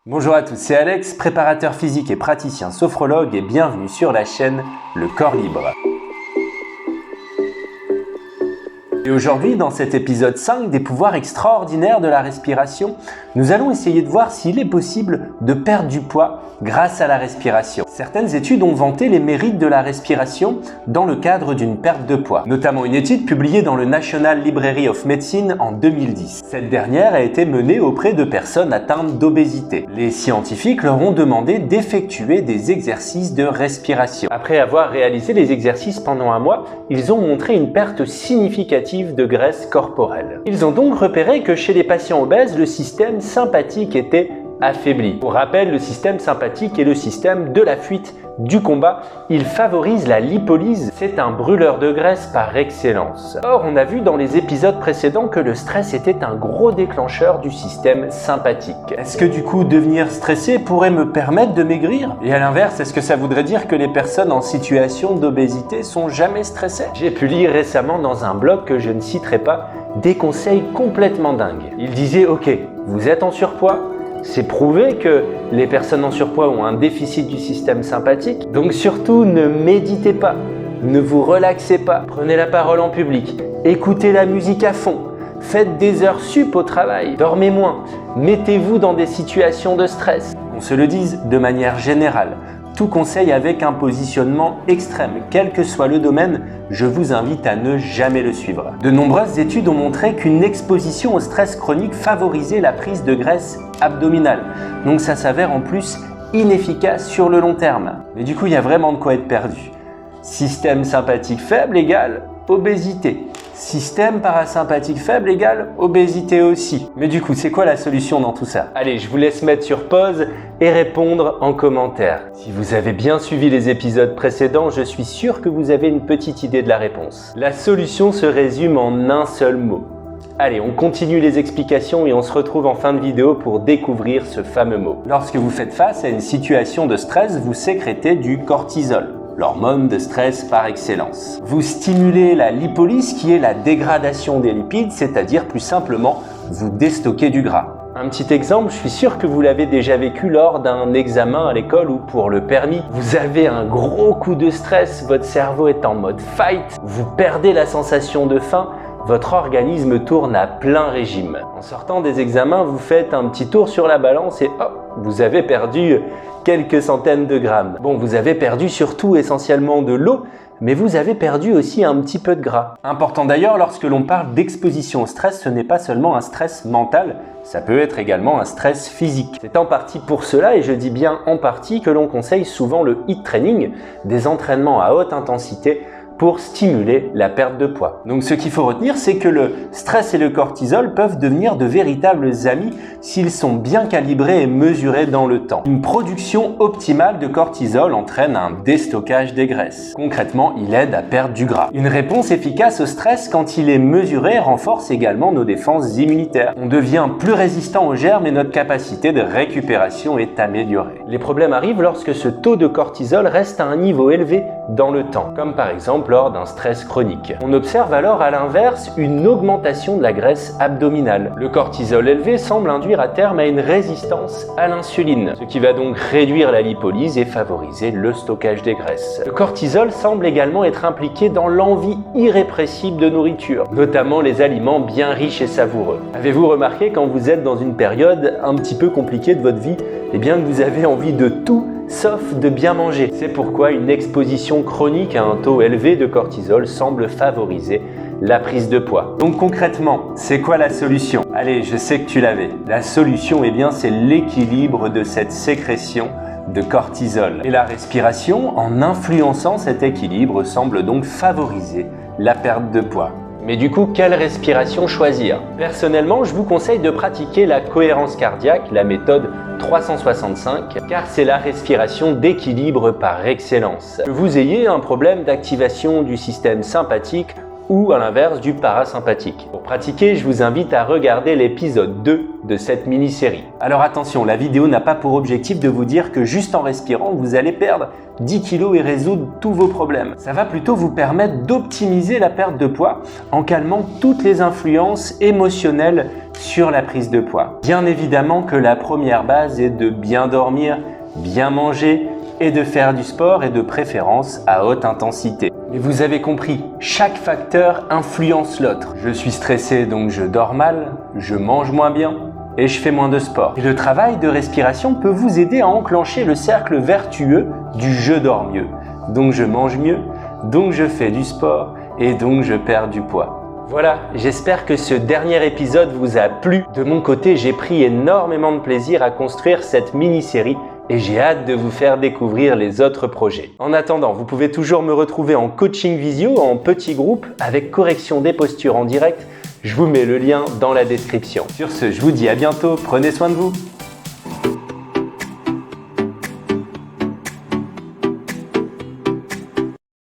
Bonjour à tous, c'est Alex, préparateur physique et praticien sophrologue et bienvenue sur la chaîne Le Corps Libre. Et aujourd'hui, dans cet épisode 5 des pouvoirs extraordinaires de la respiration, nous allons essayer de voir s'il est possible de perdre du poids grâce à la respiration. Certaines études ont vanté les mérites de la respiration dans le cadre d'une perte de poids, notamment une étude publiée dans le National Library of Medicine en 2010. Cette dernière a été menée auprès de personnes atteintes d'obésité. Les scientifiques leur ont demandé d'effectuer des exercices de respiration. Après avoir réalisé les exercices pendant un mois, ils ont montré une perte significative de graisse corporelle. Ils ont donc repéré que chez les patients obèses, le système sympathique était affaibli. Pour rappel, le système sympathique est le système de la fuite, du combat. Il favorise la lipolyse. C'est un brûleur de graisse par excellence. Or, on a vu dans les épisodes précédents que le stress était un gros déclencheur du système sympathique. Est-ce que du coup, devenir stressé pourrait me permettre de maigrir? Et à l'inverse, est-ce que ça voudrait dire que les personnes en situation d'obésité sont jamais stressées? J'ai pu lire récemment dans un blog que je ne citerai pas des conseils complètement dingues. Il disait, ok, vous êtes en surpoids, c'est prouvé que les personnes en surpoids ont un déficit du système sympathique. Donc surtout, ne méditez pas, ne vous relaxez pas, prenez la parole en public, écoutez la musique à fond, faites des heures sup au travail, dormez moins, mettez-vous dans des situations de stress. On se le dise de manière générale, tout conseil avec un positionnement extrême, quel que soit le domaine, je vous invite à ne jamais le suivre. De nombreuses études ont montré qu'une exposition au stress chronique favorisait la prise de graisse abdominale. Donc ça s'avère en plus inefficace sur le long terme. Mais du coup, il y a vraiment de quoi être perdu. Système sympathique faible égale obésité. Système parasympathique faible égale obésité aussi. Mais du coup, c'est quoi la solution dans tout ça? Allez, je vous laisse mettre sur pause et répondre en commentaire. Si vous avez bien suivi les épisodes précédents, je suis sûr que vous avez une petite idée de la réponse. La solution se résume en un seul mot. Allez, on continue les explications et on se retrouve en fin de vidéo pour découvrir ce fameux mot. Lorsque vous faites face à une situation de stress, vous sécrétez du cortisol, l'hormone de stress par excellence. Vous stimulez la lipolyse qui est la dégradation des lipides, c'est-à-dire plus simplement, vous déstockez du gras. Un petit exemple, je suis sûr que vous l'avez déjà vécu lors d'un examen à l'école ou pour le permis. Vous avez un gros coup de stress, votre cerveau est en mode fight, vous perdez la sensation de faim, votre organisme tourne à plein régime. En sortant des examens, vous faites un petit tour sur la balance et hop, vous avez perdu quelques centaines de grammes. Bon, vous avez perdu surtout essentiellement de l'eau, mais vous avez perdu aussi un petit peu de gras. Important d'ailleurs, lorsque l'on parle d'exposition au stress, ce n'est pas seulement un stress mental, ça peut être également un stress physique. C'est en partie pour cela, et je dis bien en partie, que l'on conseille souvent le HIIT training, des entraînements à haute intensité, pour stimuler la perte de poids. Donc ce qu'il faut retenir, c'est que le stress et le cortisol peuvent devenir de véritables amis s'ils sont bien calibrés et mesurés dans le temps. Une production optimale de cortisol entraîne un déstockage des graisses. Concrètement, il aide à perdre du gras. Une réponse efficace au stress, quand il est mesuré, renforce également nos défenses immunitaires. On devient plus résistant aux germes et notre capacité de récupération est améliorée. Les problèmes arrivent lorsque ce taux de cortisol reste à un niveau élevé dans le temps, comme par exemple lors d'un stress chronique. On observe alors à l'inverse une augmentation de la graisse abdominale. Le cortisol élevé semble induire à terme à une résistance à l'insuline, ce qui va donc réduire la lipolyse et favoriser le stockage des graisses. Le cortisol semble également être impliqué dans l'envie irrépressible de nourriture, notamment les aliments bien riches et savoureux. Avez-vous remarqué quand vous êtes dans une période un petit peu compliquée de votre vie, eh bien que vous avez envie de tout sauf de bien manger. C'est pourquoi une exposition chronique à un taux élevé de cortisol semble favoriser la prise de poids. Donc concrètement, c'est quoi la solution? Allez, je sais que tu l'avais. La solution, eh bien, c'est l'équilibre de cette sécrétion de cortisol. Et la respiration, en influençant cet équilibre, semble donc favoriser la perte de poids. Mais du coup, quelle respiration choisir? Personnellement, je vous conseille de pratiquer la cohérence cardiaque, la méthode 365, car c'est la respiration d'équilibre par excellence. Que vous ayez un problème d'activation du système sympathique ou à l'inverse du parasympathique. Pour pratiquer, je vous invite à regarder l'épisode 2 de cette mini-série. Alors attention, la vidéo n'a pas pour objectif de vous dire que juste en respirant, vous allez perdre 10 kilos et résoudre tous vos problèmes. Ça va plutôt vous permettre d'optimiser la perte de poids en calmant toutes les influences émotionnelles sur la prise de poids. Bien évidemment que la première base est de bien dormir, bien manger et de faire du sport et de préférence à haute intensité. Mais vous avez compris, chaque facteur influence l'autre. Je suis stressé donc je dors mal, je mange moins bien et je fais moins de sport. Et le travail de respiration peut vous aider à enclencher le cercle vertueux du je dors mieux. Donc je mange mieux, donc je fais du sport et donc je perds du poids. Voilà, j'espère que ce dernier épisode vous a plu. De mon côté, j'ai pris énormément de plaisir à construire cette mini-série et j'ai hâte de vous faire découvrir les autres projets. En attendant, vous pouvez toujours me retrouver en coaching visio, en petit groupe, avec correction des postures en direct. Je vous mets le lien dans la description. Sur ce, je vous dis à bientôt, prenez soin de vous.